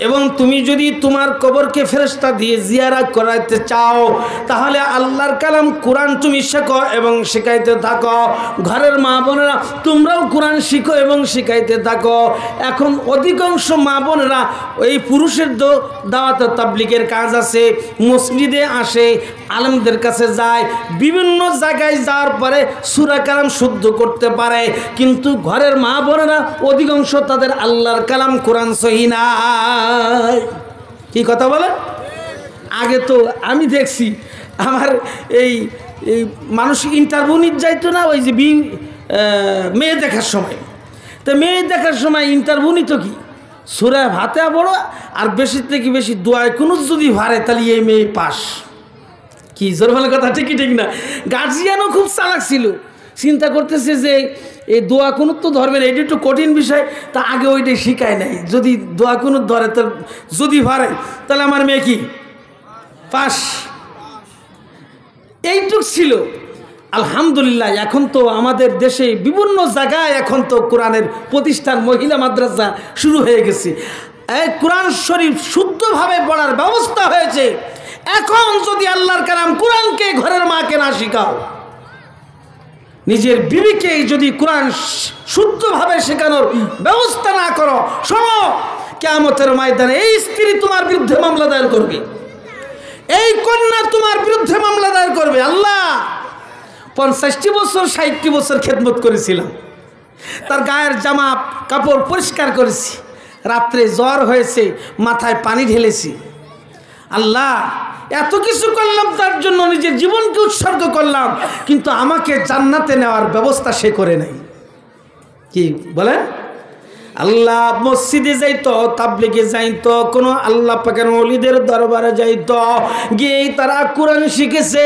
এবং তুমি যদি তোমার কবরকে ফেরেশতা দিয়ে জিয়ারত করাতে চাও তাহলে আল্লাহর কালাম কোরআন তুমি শেখো এবং শেখাইতে থাকো। ঘরের মা বোনেরা তোমরাও কোরআন শিখো এবং শেখাইতে থাকো। এখন অধিকাংশ মা বোনেরা এই পুরুষের দাওয়াত তাবলীগের কাজ আছে, মসজিদে আসে, আলেমদের কাছে যায়, বিভিন্ন জায়গায় যাওয়ার পরে সূরা কালাম শুদ্ধ করতে পারে, কিন্তু ঘরের মা বোনেরা অধিকাংশ তাদের আল্লাহর কালাম কোরআন সহি নাই। কি কথা বলে? আগে তো আমি দেখছি আমার এই মানুষ ইন্টারভিউ নিতে যাইতো না, ওই যে মেয়ে দেখার সময়, তো মেয়ে দেখার সময় ইন্টারভিউ নিত কি সূরা ফাতিহা বড় আর বেশি থেকে বেশি দোয়ায় কুনুত যদি ভারে তাহলে এই মেয়ে পাস। কি জোর ভালো কথা, ঠিকই ঠিক না? গার্জিয়ানও খুব চালাক ছিল, চিন্তা করতেছে যে এই দোয়া কুনুত তো ধরবে না, এটা একটু কঠিন বিষয়, তা আগে ওইটাই শিখায় নাই, যদি দোয়া কুনুত ধরে তো যদি ভারে তাহলে আমার মেয়ে কি পাস। এইটুক ছিল। আলহামদুলিল্লাহ এখন তো আমাদের দেশে বিভিন্ন জায়গায় এখন তো কোরআনের প্রতিষ্ঠান, মহিলা মাদ্রাসা শুরু হয়ে গেছে। এই কোরআন শরীফ শুদ্ধভাবে পড়ার ব্যবস্থা হয়েছে। এখন যদি আল্লাহর কালাম কোরআনকে ঘরের মাকে না শিখাও, নিজের বিবিকে যদি কোরআন শুদ্ধভাবে শেখানোর ব্যবস্থা না করো, শোনো কিয়ামতের ময়দানে এই স্ত্রী তোমার বিরুদ্ধে মামলা দায়ের করবে, এই কন্যা তোমার বিরুদ্ধে মামলা দায়ের করবে। আল্লাহ 50টি বছর 60টি বছর খেদমত করেছিলাম, তার গায়ের জামা কাপড় পরিষ্কার করেছি, রাত্রে জ্বর হয়েছে মাথায় পানি ঢেলেছি, আল্লাহ এত কিছু করলাম তার জন্য, নিজের জীবনকে উৎসর্গ করলাম, কিন্তু আমাকে জান্নাতে নেওয়ার ব্যবস্থা সে করে নাই। কি বলেন? আল্লাহ মসজিদে যাইতো, তাবলীগে যাইতো, কোনো আল্লাহ পাকের ওলিদের দরবারে যাইতো, গিয়েই তারা কোরআন শিখেছে,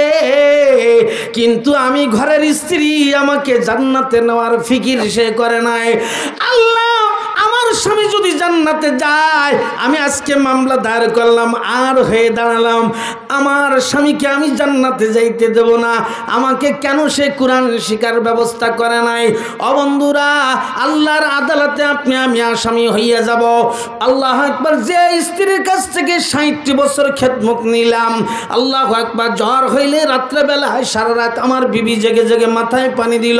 কিন্তু আমি ঘরের স্ত্রী, আমাকে জান্নাতে নেওয়ার ফিকির সে করে নাই। আল্লাহ আমার স্বামী যদি জান্নাতে যায়, আমি আজকে মামলা দায়ের করলাম আর হয়ে দাঁড়ালাম, আমার স্বামীকে আমি জান্নাতে যাইতে দেব না, আমাকে কেন সে কোরআন শিখার ব্যবস্থা করে নাই? ও বন্ধুরা, আল্লাহর আদালতে আপনি আমি আসামি হইয়া যাব। আল্লাহ আকবার, যে স্ত্রীর কাছ থেকে 60 বছর খেদমত নিলাম, আল্লাহ আকবার, জ্বর হইলে রাত্রেবেলায় সারা রাত আমার বিবি জেগে জেগে মাথায় পানি দিল,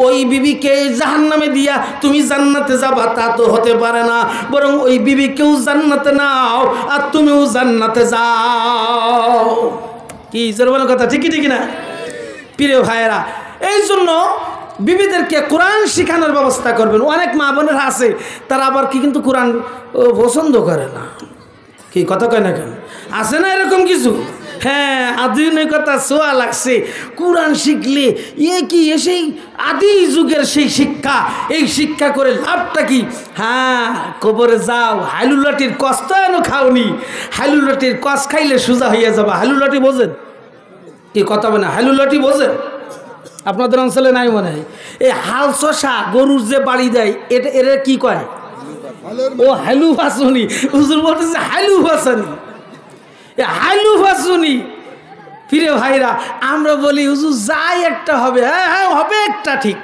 ওই বিবিকে জাহান্নামে দিয়া তুমি জান্নাতে যাবা তা তো হতে পারে না, বরং ওই বিবিকেও জান্নাতে নাও আর তুমিও জান্নাতে যাও। কি জোর কথা, ঠিকই ঠিক না? প্রিয় ভাইয়েরা, এই জন্য বিবিদেরকে কোরআন শেখানোর ব্যবস্থা করবেন। অনেক মা বোনেরা আছে তারা আবার কি কিন্তু কোরআন পছন্দ করে না। কি কথা কয় না কেন? আছে না এরকম কিছু? হ্যাঁ, আধুনিকতা ছোঁয়া লাগছে, কোরআন শিখলে কি সেই আদি যুগের সেই শিক্ষা, এই শিক্ষা করে লাভটা কি? হ্যাঁ, কবরে যাও, হালুলাটির কষ তো এনো খাওনি, হালুলাটির কষ খাইলে সোজা হইয়া যাবা। হালুলাটি বোঝেন? কি কথা বলে? হালুলাটি বোঝেন? আপনাদের অঞ্চলে নাই মনে হয়। এই হাল শশা গরুর যে বাড়ি দেয়, এটা এরা কি কয়? ও হালু ফাসুনি। হুজুর বলতেছে হালু ফাসানি, হালু ফাসুনি। ফিরে ভাইরা, আমরা বলি হুজুর যাই একটা হবে, হ্যাঁ হ্যাঁ হবে, একটা ঠিক,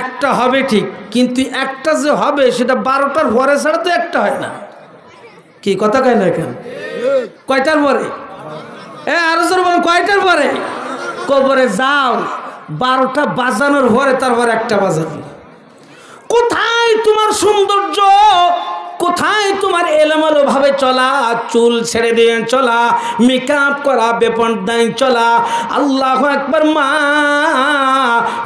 একটা হবে ঠিক, কিন্তু একটা যে হবে সেটা 12টার পরে ছাড়া তো একটা হয় না। কি কথা কয় না কেন? কয়টার পরে? আরো জোর বলেন, কয়টার পরে? কবরে যাও, 12টা বাজানোর পরে তারপর একটা বাজাবে। কোথায় তোমার সৌন্দর্য? কোথায় তোমার এলোমেলো ভাবে চলা, চুল ছেড়ে দিয়ে চলা, মেকআপ করা, বেপরদায় চলা? আল্লাহু আকবার। মা,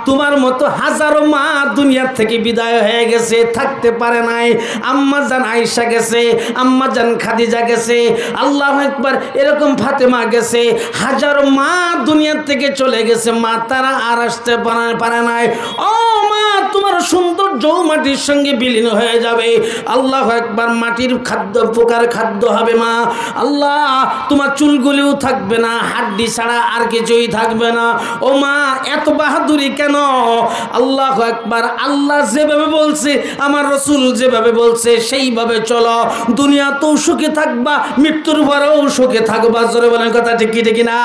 তোমার মতো হাজারো মা দুনিয়ার থেকে বিদায় হয়ে গেছে, থাকতে পারে নাই। আম্মা জান আয়েশা গেছে, আম্মা জান খাদিজা গেছে, আল্লাহু আকবার, এরকম ফাতেমা গেছে, হাজারো মা দুনিয়ার থেকে চলে গেছে, মা তারা আর আসতে পারে নাই। ও মা, তোমার সৌন্দর্য মাটির সঙ্গে বিলীন হয়ে যাবে। আল্লাহু আকবার। মাটির খাদ্য, পোকার খাদ্য হবে মা। আল্লাহ, তোমার চুলগুলিও থাকবে না, হাড্ডি ছাড়া আর কিছুই থাকবে না। ও মা, এত বাহাদুরি কেন? আল্লাহু আকবার। আল্লাহ যেভাবে বলছে, আমার রসুল যেভাবে বলছে সেইভাবে চলো, দুনিয়াতেও সুখে থাকবা, মৃত্যুর পরেও সুখে থাকবা। জোরে বলেন কথা, ঠিক কি ঠিক না?